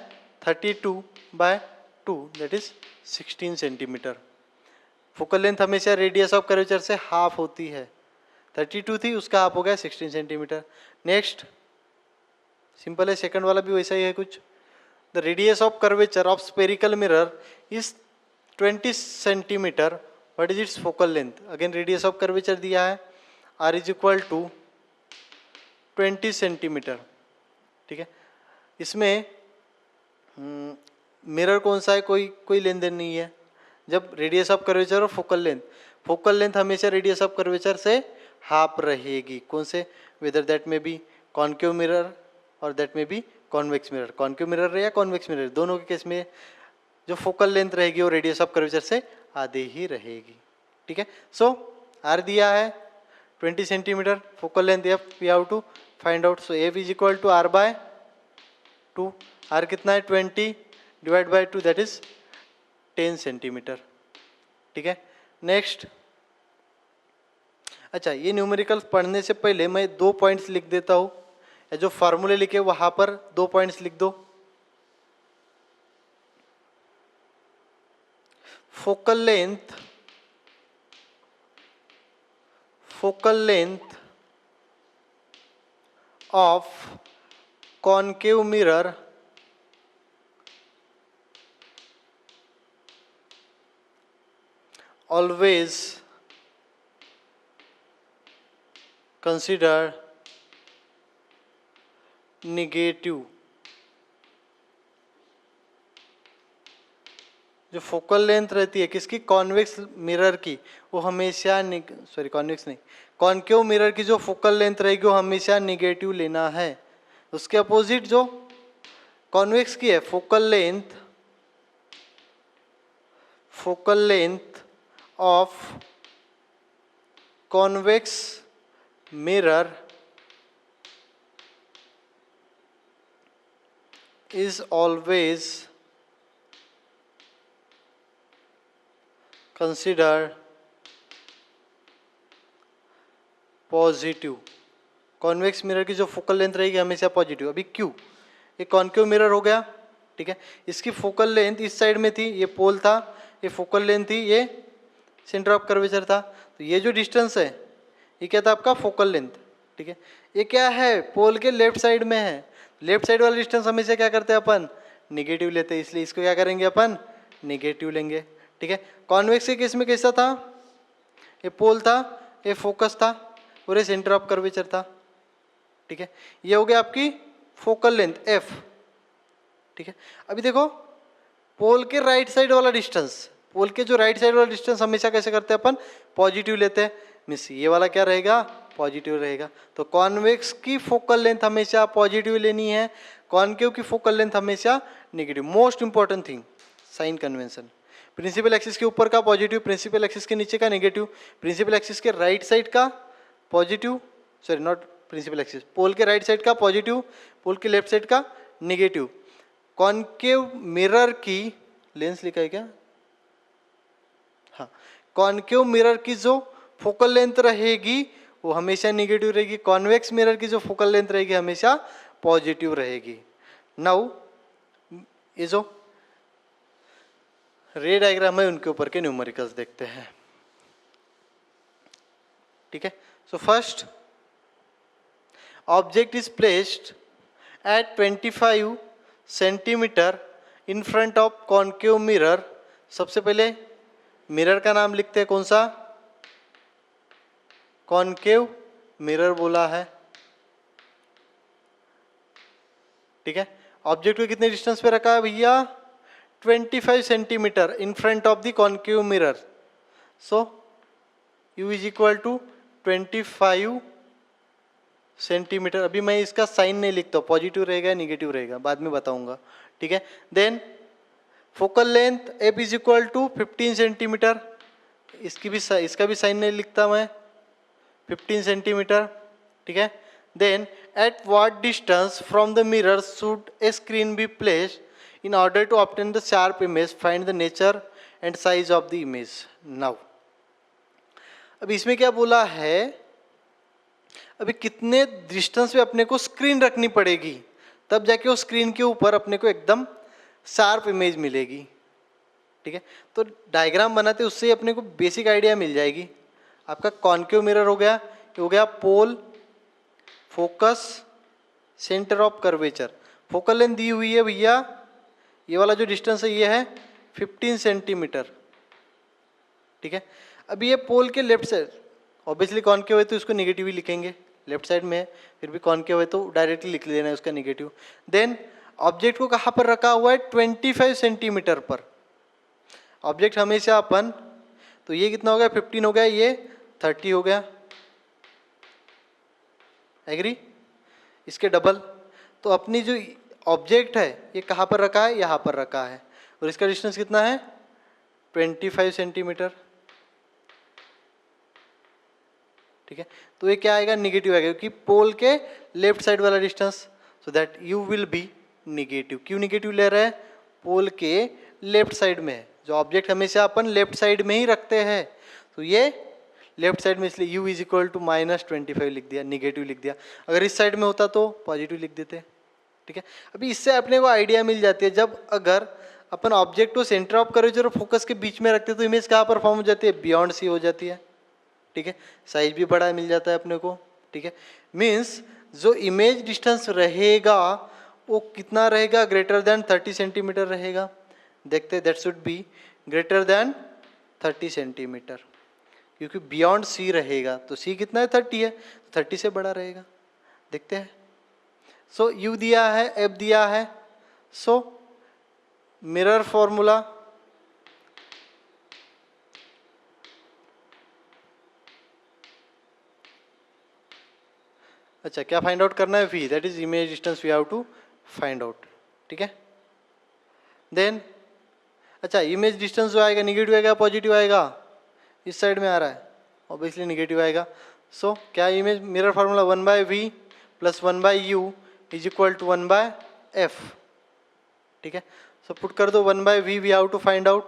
32/2 that is 16 centimetre. Focal length हमेशा रेडियस ऑफ कर्वेचर से हाफ होती है, 32 थी उसका हाफ हो गया 16 सेंटीमीटर। नेक्स्ट सिंपल है, सेकंड वाला भी वैसा ही है कुछ। The radius of curvature of spherical mirror is 20 centimetre, what is its focal length. Again radius of curvature दिया है, R is equal to 20 centimetre. ठीक है, इसमें मिरर कौन सा है, कोई लेन देन नहीं है। जब रेडियस ऑफ कर्वेचर और फोकल लेंथ हमेशा रेडियस ऑफ कर्वेचर से हाफ रहेगी, कौन से, वेदर दैट में बी कॉन्केव मिरर और दैट में be convex mirror. Concave mirror रहे या कॉन्वेक्स मिरर, दोनों के केस में जो फोकल लेंथ रहेगी वो रेडियस ऑफ कर्वेचर से आधे ही रहेगी। ठीक है, सो आर दिया है 20 centimetre, focal length f we have to find out. So f is equal to R/20 2, R कितना है 20 divide by 2 that is 10 centimetre. ठीक है, नेक्स्ट। अच्छा, ये न्यूमेरिकल पढ़ने से पहले मैं 2 पॉइंट्स लिख देता हूँ, या जो फार्मूले लिखे वहां पर 2 पॉइंट्स लिख दो। Focal length of concave mirror always consider negative। जो फोकल लेंथ रहती है किसकी, कॉन्वेक्स मिरर की, वो हमेशा कॉन्वेक्स नहीं, कॉन्केव मिरर की जो फोकल लेंथ रहेगी वो हमेशा निगेटिव लेना है। उसके अपोजिट जो कॉन्वेक्स की है, focal length of convex mirror is always consider positive. Convex mirror की जो फोकल लेंथ रहेगी हमेशा पॉजिटिव। अभी क्यू, ये कॉन्केव मिरर हो गया, ठीक है, इसकी फोकल लेंथ इस साइड में थी, ये पोल था, ये फोकल लेंथ थी, ये सेंटर ऑफ कर्वेचर था। तो ये जो डिस्टेंस है ये क्या था आपका, फोकल लेंथ। ठीक है, ये क्या है, पोल के लेफ्ट साइड में है। लेफ्ट साइड वाला डिस्टेंस हमेशा क्या करते हैं अपन, निगेटिव लेते हैं, इसलिए इसको क्या करेंगे अपन, निगेटिव लेंगे। ठीक है, कॉन्वेक्स के केस में कैसा था, ये पोल था, ये फोकस था और ये सेंटर ऑफ कर्वेचर था। ठीक है, ये हो गया आपकी फोकल लेंथ एफ। ठीक है, अभी देखो पोल के राइट साइड वाला डिस्टेंस, पोल के जो राइट साइड वाला डिस्टेंस हमेशा कैसे करते हैं अपन, पॉजिटिव लेते हैं, मीन्स ये वाला क्या रहेगा, पॉजिटिव रहेगा। तो कॉन्वेक्स की फोकल लेंथ हमेशा पॉजिटिव लेनी है, कॉन्केव की फोकल लेंथ हमेशा negative. Most important thing, sign convention. Principal axis के ऊपर का पॉजिटिव, प्रिंसिपल एक्सिस के नीचे का नेगेटिव, प्रिंसिपल एक्सिस के राइट साइड का positive, sorry not principal axis, pole के राइट साइड का पॉजिटिव, पोल के लेफ्ट साइड का नेगेटिव। कॉन्केव मिरर की लेंस लिखा है क्या, हाँ, कॉन्केव मिरर की जो फोकल लेंथ रहेगी वो हमेशा नेगेटिव रहेगी, कॉन्वेक्स मिरर की जो फोकल लेंथ रहेगी हमेशा पॉजिटिव रहेगी। नाउ ये जो रे डायग्राम है उनके ऊपर के न्यूमेरिकल्स देखते हैं। ठीक है, so first object is placed at 25 centimetre in front of concave mirror. सबसे पहले मिरर का नाम लिखते हैं, कौन सा, कॉन्केव मिरर बोला है। ठीक है, ऑब्जेक्ट को कितने डिस्टेंस पे रखा है भैया, 25 centimetre in front of the concave mirror. So u is equal to 25 centimetre. अभी मैं इसका साइन नहीं लिखता, पॉजिटिव रहेगा निगेटिव रहेगा बाद में बताऊंगा। ठीक है, then focal length f is equal to 15 centimetre, इसका भी साइन नहीं लिखता मैं, 15 सेंटीमीटर। ठीक है, then at what distance from the mirror should a screen be placed in order to obtain the sharp image, find the nature and size of the image. Now अब इसमें क्या बोला है, अभी कितने डिस्टेंस पे अपने को स्क्रीन रखनी पड़ेगी तब जाके वो स्क्रीन के ऊपर अपने को एकदम शार्प इमेज मिलेगी। ठीक है, तो डायग्राम बनाते उससे अपने को बेसिक आइडिया मिल जाएगी। आपका कॉन्केव मिरर हो गया, ये हो गया pole, focus, centre of curvature. Focal length दी हुई है भैया, ये वाला जो डिस्टेंस है ये है 15 सेंटीमीटर। ठीक है, अभी ये पोल के लेफ्ट साइड, ऑब्वियसली कॉन्केव है तो इसको नेगेटिव ही लिखेंगे, लेफ्ट साइड में है, फिर भी कॉन्केव है तो डायरेक्टली लिख लेना है उसका नेगेटिव। देन ऑब्जेक्ट को कहाँ पर रखा हुआ है, 25 सेंटीमीटर पर। ऑब्जेक्ट हमेशा अपन, तो ये कितना हो गया, 15 हो गया, ये 30 हो गया, एग्री, इसके डबल। तो अपनी जो ऑब्जेक्ट है ये कहाँ पर रखा है, यहाँ पर रखा है, और इसका डिस्टेंस कितना है, 25 सेंटीमीटर। ठीक है, तो ये क्या आएगा, निगेटिव आएगा, क्योंकि पोल के लेफ्ट साइड वाला distance, so that you will be negative. क्यों निगेटिव ले रहे हैं? पोल के लेफ्ट साइड में है, जो ऑब्जेक्ट हमेशा अपन लेफ्ट साइड में ही रखते हैं, तो ये लेफ्ट साइड में, इसलिए u इज इक्वल टू -25 लिख दिया, निगेटिव लिख दिया। अगर इस साइड में होता तो पॉजिटिव लिख देते, ठीक है। अभी इससे अपने को आइडिया मिल जाती है, जब अगर अपन ऑब्जेक्ट को सेंटर ऑफ कर्वेचर और फोकस के बीच में रखते तो इमेज कहाँ पर फॉर्म हो जाती है? बियॉन्ड सी हो जाती है, ठीक है। साइज भी बड़ा मिल जाता है अपने को, ठीक है। मीन्स जो इमेज डिस्टेंस रहेगा वो कितना रहेगा? ग्रेटर देन 30 सेंटीमीटर रहेगा। देखते हैं, that should be greater than 30 centimetre, क्योंकि बियॉन्ड सी रहेगा, तो सी कितना है? 30 है, 30 से बड़ा रहेगा। देखते हैं। सो यू दिया है, एफ दिया है, सो मिरर फॉर्मूला, अच्छा क्या फाइंड आउट करना है? V, that is image distance we have to find out, ठीक है। देन अच्छा, इमेज डिस्टेंस जो आएगा निगेटिव आएगा पॉजिटिव आएगा? इस साइड में आ रहा है, ऑब्वियसली निगेटिव आएगा। सो क्या image mirror formula 1/v plus 1/u is equal to 1/f, ठीक है। सो पुट कर दो 1/v we have to find out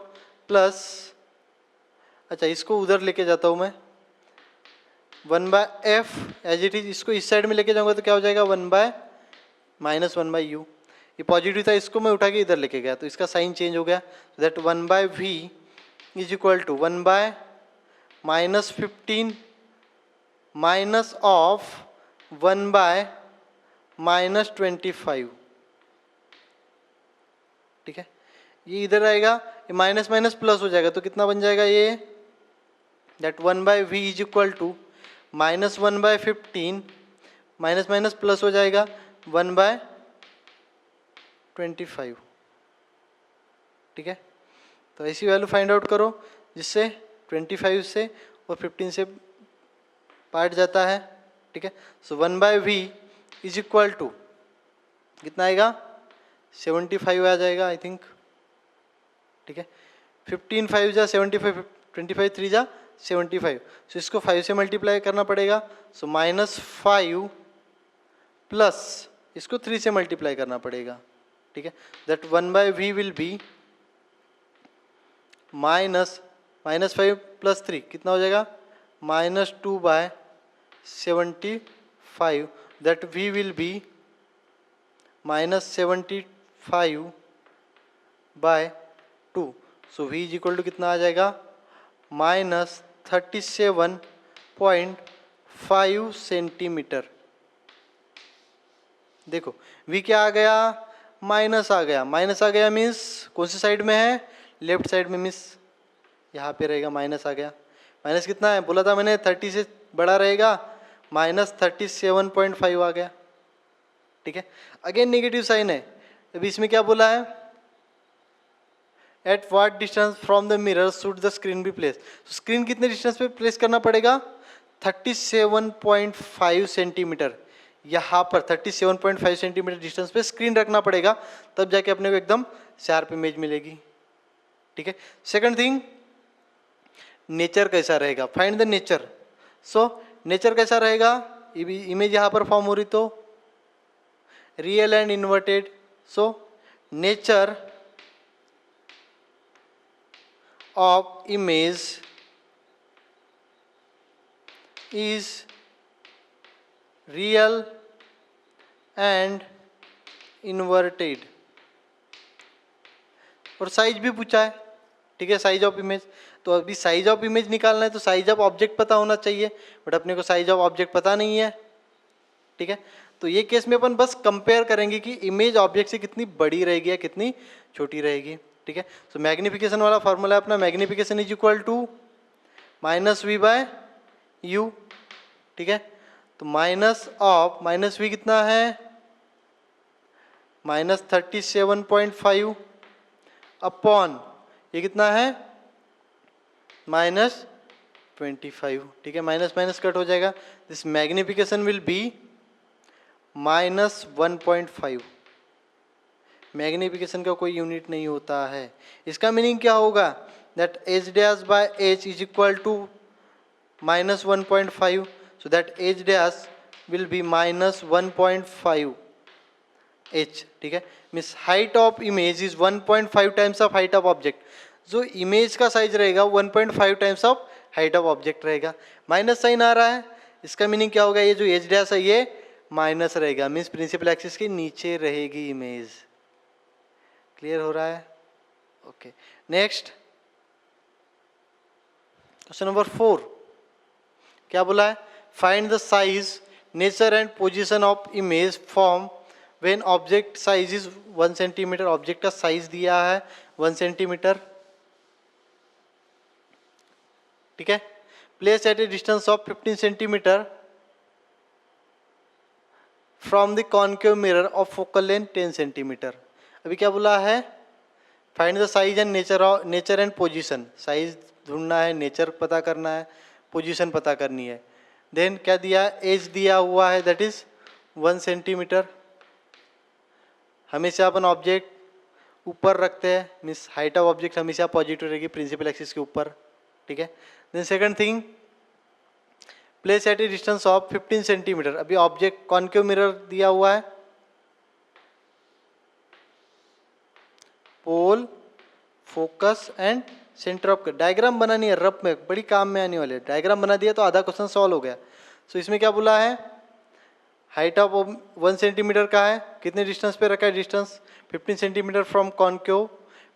plus, अच्छा इसको उधर लेके जाता हूँ मैं, 1/f एज इट इज, इसको इस साइड में लेके जाऊंगा तो क्या हो जाएगा? 1/-1/u। ये पॉजिटिव था, इसको मैं उठा के इधर लेके गया तो इसका साइन चेंज हो गया, that 1/v is equal to 1/-15 minus of 1/-25, ठीक है। ये इधर आएगा, ये माइनस माइनस प्लस हो जाएगा, तो कितना बन जाएगा ये? That 1/v is equal to -1/15 minus minus plus हो जाएगा 1/25, ठीक है। तो ऐसी वैल्यू फाइंड आउट करो जिससे 25 से और 15 से पार्ट जाता है, ठीक है। So 1/v is equal to कितना आएगा? 75 आ जाएगा आई थिंक, ठीक है। 15 5 जा 75, 25 3 जा 75, सो इसको 5 से मल्टीप्लाई करना पड़ेगा, सो -5 प्लस इसको 3 से मल्टीप्लाई करना पड़ेगा, ठीक है। That 1/v will be -5 plus 3 कितना हो जाएगा? -2/75, that v will be -75/2, so v is equal to कितना आ जाएगा? -37.5 सेंटीमीटर। देखो v क्या आ गया? माइनस आ गया, माइनस आ गया मीन्स कौन सी साइड में है? लेफ्ट साइड में, मीन्स यहाँ पे रहेगा, माइनस आ गया। माइनस कितना है? बोला था मैंने 30 से बड़ा रहेगा, -37.5 आ गया, ठीक है। अगेन नेगेटिव साइन है, अभी इसमें क्या बोला है? At what distance from the mirror should the screen be place? Screen कितने डिस्टेंस पे प्लेस करना पड़ेगा? 37.5 सेंटीमीटर, यहाँ पर 37.5 सेंटीमीटर डिस्टेंस पे स्क्रीन रखना पड़ेगा, तब जाके अपने को एकदम शार्प इमेज मिलेगी, ठीक है। सेकंड थिंग, नेचर कैसा रहेगा? Find the nature. So nature कैसा रहेगा? इमेज यहाँ पर फॉर्म हो रही तो real and inverted, so nature of image is real and inverted. और साइज भी पूछा है, ठीक है, साइज ऑफ इमेज। तो अभी साइज ऑफ इमेज निकालना है तो साइज ऑफ ऑब्जेक्ट पता होना चाहिए, बट अपने को साइज ऑफ ऑब्जेक्ट पता नहीं है, ठीक है। तो ये केस में अपन बस कंपेयर करेंगे कि इमेज ऑब्जेक्ट से कितनी बड़ी रहेगी या कितनी छोटी रहेगी, ठीक है। सो मैग्निफिकेशन वाला फॉर्मूला है अपना, magnification is equal to -v/u, ठीक है। तो माइनस v कितना है? -37.5 अपॉन ये कितना है? -25, ठीक है। माइनस माइनस कट हो जाएगा, this magnification will be -1.5। Magnification का कोई यूनिट नहीं होता है। इसका मीनिंग क्या होगा? That h' is equal to -1.5, so that h' will be -1.5, h, ठीक है। Means height of image is 1.5 times of height of object. जो इमेज का साइज रहेगा 1.5 times of height of object रहेगा। माइनस साइन आ रहा है, इसका मीनिंग क्या होगा, ये जो एच डैश है ये माइनस रहेगा, मीन्स प्रिंसिपल एक्सिस के नीचे रहेगी इमेज। क्लियर हो रहा है? ओके, नेक्स्ट क्वेश्चन नंबर 4 क्या बोला है, find the size, nature and position of image form when object size is 1 centimetre. Object का साइज दिया है 1 सेंटीमीटर, ठीक है। Place at a distance of 15 centimetre from the concave mirror of focal length 10 centimetre. अभी क्या बोला है, find the size and nature and position. Size ढूंढना है, नेचर पता करना है, पोजीशन पता करनी है। देन क्या दिया है, एज दिया हुआ है दैट इज 1 सेंटीमीटर। हमेशा अपन ऑब्जेक्ट ऊपर रखते हैं, मीन्स हाइट ऑफ ऑब्जेक्ट हमेशा पॉजिटिव रहेगी प्रिंसिपल एक्सिस के ऊपर, ठीक है। Then second thing, place at a distance of 15 centimetre. अभी ऑब्जेक्ट कॉन्केव मिरर दिया हुआ है, pole, focus and centre of. Diagram बनानी है, रफ में बड़ी काम में आने वाले। डायग्राम बना दिया तो आधा क्वेश्चन सॉल्व हो गया। सो इसमें क्या बोला है, हाइट ऑफ 1 सेंटीमीटर का है, कितने डिस्टेंस पे रखा है, distance 15 centimetre from concave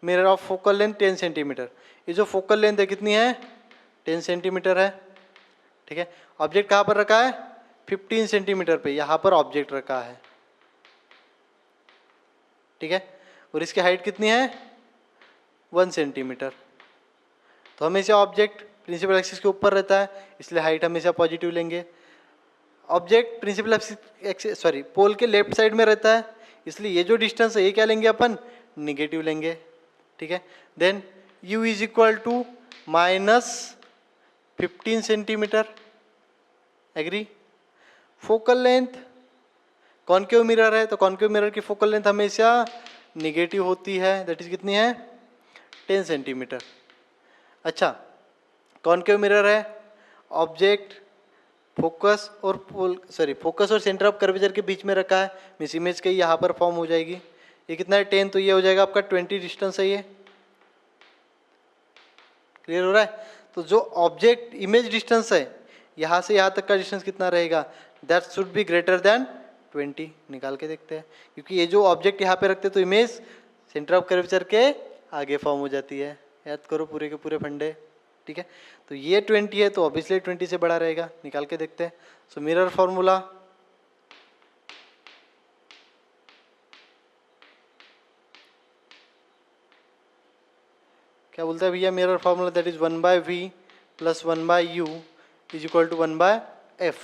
mirror of focal length 10 centimetre. ये जो फोकल लेंथ है कितनी है, 10 सेंटीमीटर है, ठीक है। ऑब्जेक्ट कहाँ पर रखा है, 15 सेंटीमीटर पे, यहाँ पर ऑब्जेक्ट रखा है, ठीक है। और इसकी हाइट कितनी है, 1 सेंटीमीटर। तो हमेशा ऑब्जेक्ट प्रिंसिपल एक्सिस के ऊपर रहता है, इसलिए हाइट हमेशा पॉजिटिव लेंगे। ऑब्जेक्ट प्रिंसिपल एक्सिस पोल के लेफ्ट साइड में रहता है, इसलिए ये जो डिस्टेंस है ये क्या लेंगे अपन, निगेटिव लेंगे, ठीक है। Then u is equal to -15 centimetre, agree. Focal length, concave mirror है तो कॉन्केव मिरर की फोकल लेंथ हमेशा निगेटिव होती है, दैट इज कितनी है, 10 सेंटीमीटर। अच्छा, कॉन्केव मिरर है, ऑब्जेक्ट फोकस और फोकस और सेंटर ऑफ कर्वेचर के बीच में रखा है, मीन्स इमेज के यहाँ पर फॉर्म हो जाएगी। ये कितना है, 10, तो ये हो जाएगा आपका 20 डिस्टेंस है ये। क्लियर हो रहा है? तो जो ऑब्जेक्ट इमेज डिस्टेंस है यहाँ से यहाँ तक का डिस्टेंस कितना रहेगा, that should be greater than 20। निकाल के देखते हैं, क्योंकि ये जो ऑब्जेक्ट यहाँ पे रखते हैं तो इमेज सेंटर ऑफ कर्वेचर के आगे फॉर्म हो जाती है। याद करो पूरे के पूरे फंडे, ठीक है। तो ये 20 है तो ऑब्वियसली 20 से बड़ा रहेगा, निकाल के देखते हैं। सो मिरर फॉर्मूला, क्या बोलता है भैया, mirror formula that is 1/v + 1/u is equal to 1/f,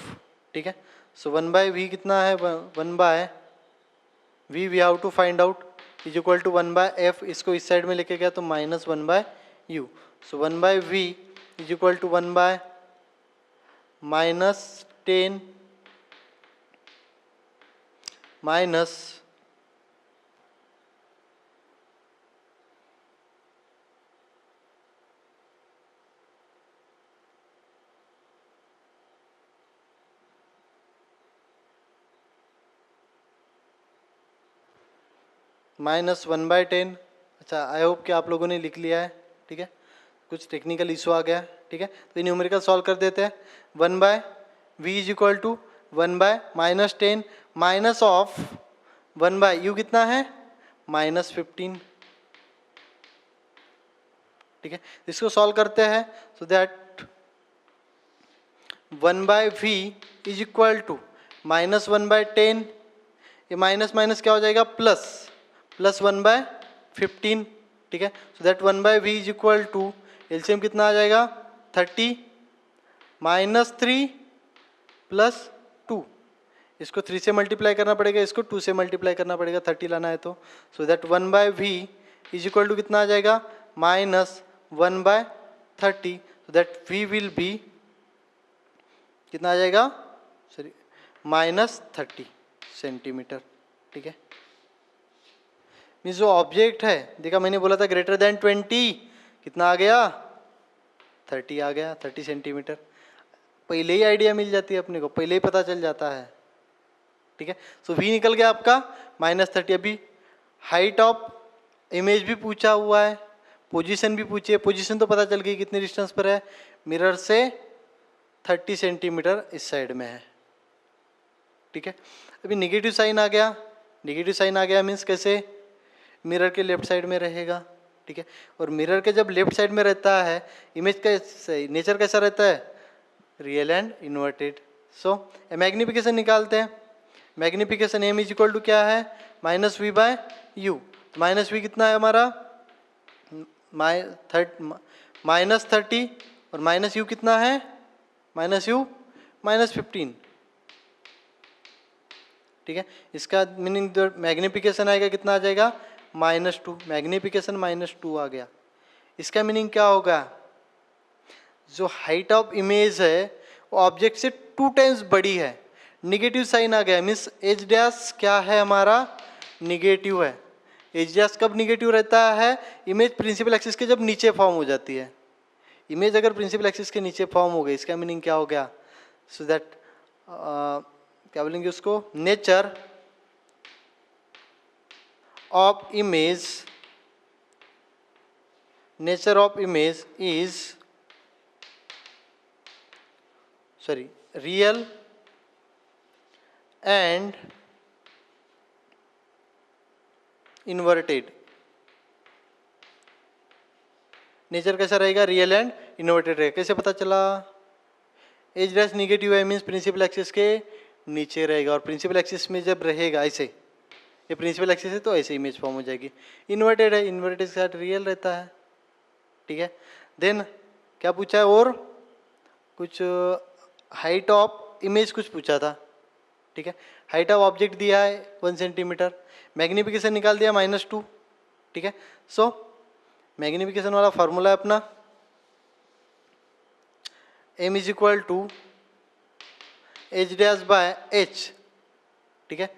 ठीक है। सो 1/v कितना है, 1/v we have to find out is equal to 1/f। इसको इस साइड में लेके गया तो -1/u। So 1/v is equal to 1/-10 minus -1/10। अच्छा, आई होप कि आप लोगों ने लिख लिया है, ठीक है। कुछ टेक्निकल इशू आ गया, ठीक है। तो ये न्यूमेरिकल सॉल्व कर देते हैं। 1/v is equal to 1/-10 minus of 1/u कितना है, -15, ठीक है। इसको सॉल्व करते हैं, so that 1/v is equal to -1/10, ये माइनस माइनस क्या हो जाएगा, प्लस 1/15, ठीक है। So that 1/v is equal to, LCM कितना आ जाएगा, 30 -3 + 2। इसको 3 से मल्टीप्लाई करना पड़ेगा, इसको 2 से मल्टीप्लाई करना पड़ेगा, 30 लाना है तो। So that 1/v is equal to कितना आ जाएगा, -1/30। So that v will be कितना आ जाएगा, -30 सेंटीमीटर, ठीक है। मीन्स जो ऑब्जेक्ट है, देखा मैंने बोला था ग्रेटर देन 20, कितना आ गया, 30 आ गया, 30 सेंटीमीटर। पहले ही आइडिया मिल जाती है अपने को, पहले ही पता चल जाता है, ठीक है। सो v निकल गया आपका -30। अभी हाइट ऑफ इमेज भी पूछा हुआ है, पोजीशन भी पूछी है। पोजीशन तो पता चल गई कितने डिस्टेंस पर है, मिरर से 30 सेंटीमीटर इस साइड में है, ठीक है। अभी नेगेटिव साइन आ गया, नेगेटिव साइन आ गया मीन्स कैसे, मिरर के लेफ्ट साइड में रहेगा, ठीक है। और मिरर के जब लेफ्ट साइड में रहता है, इमेज का नेचर कैसा रहता है, real and inverted. So magnification निकालते हैं। Magnification M is equal to क्या है, -v/u। -v कितना है हमारा, -30 और -u कितना है, -u -15, ठीक है। इसका मीनिंग मैग्निफिकेशन आएगा कितना आ जाएगा, -2। मैग्निफिकेशन -2 आ गया। इसका मीनिंग क्या होगा, जो हाइट ऑफ इमेज है वो ऑब्जेक्ट से 2 टाइम्स बड़ी है। निगेटिव साइन आ गया मीन्स एच डैश क्या है हमारा, निगेटिव है। एच डैश कब निगेटिव रहता है, इमेज प्रिंसिपल एक्सिस के जब नीचे फॉर्म हो जाती है। इमेज अगर प्रिंसिपल एक्सिस के नीचे फॉर्म हो गई, इसका मीनिंग क्या हो गया, सो दैट क्या बोलेंगे उसको, nature of image, nature of image is real and inverted. Nature कैसा रहेगा, रियल एंड इन्वर्टेड रहेगा। कैसे पता चला, एच डैश निगेटिव है मीन्स प्रिंसिपल एक्सिस के नीचे रहेगा, और प्रिंसिपल एक्सिस में जब रहेगा ऐसे, ये प्रिंसिपल एक्सिस है तो ऐसे इमेज फॉर्म हो जाएगी। इन्वर्टेड है, इन्वर्टेड के साथ रियल रहता है, ठीक है। देन क्या पूछा है, और कुछ हाइट ऑफ इमेज कुछ पूछा था, ठीक है। हाइट ऑफ ऑब्जेक्ट दिया है 1 सेंटीमीटर, मैग्निफिकेशन निकाल दिया -2, ठीक है। सो मैग्निफिकेशन वाला फॉर्मूला है अपना m is equal to H dash by h, ठीक है।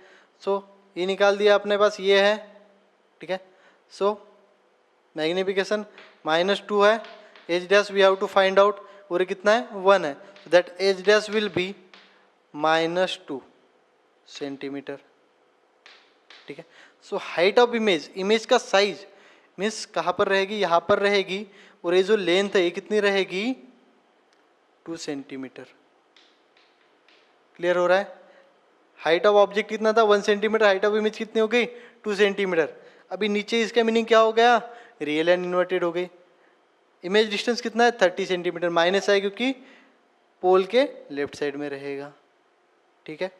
सो ये निकाल दिया अपने पास, ये है, ठीक है। सो मैग्निफिकेशन -2 है, H dash we have to find out, और ये कितना है, 1 है, that H dash will be -2 centimetre, ठीक है। So height of image, image का साइज मीन्स कहाँ पर रहेगी, यहाँ पर रहेगी, और ये जो लेंथ है ये कितनी रहेगी, 2 सेंटीमीटर। क्लियर हो रहा है। हाइट ऑफ ऑब्जेक्ट कितना था, 1 सेंटीमीटर, हाइट ऑफ इमेज कितनी हो गई, 2 सेंटीमीटर। अभी नीचे इसका मीनिंग क्या हो गया, रियल एंड इन्वर्टेड हो गई। इमेज डिस्टेंस कितना है, 30 सेंटीमीटर, माइनस है क्योंकि पोल के लेफ्ट साइड में रहेगा, ठीक है।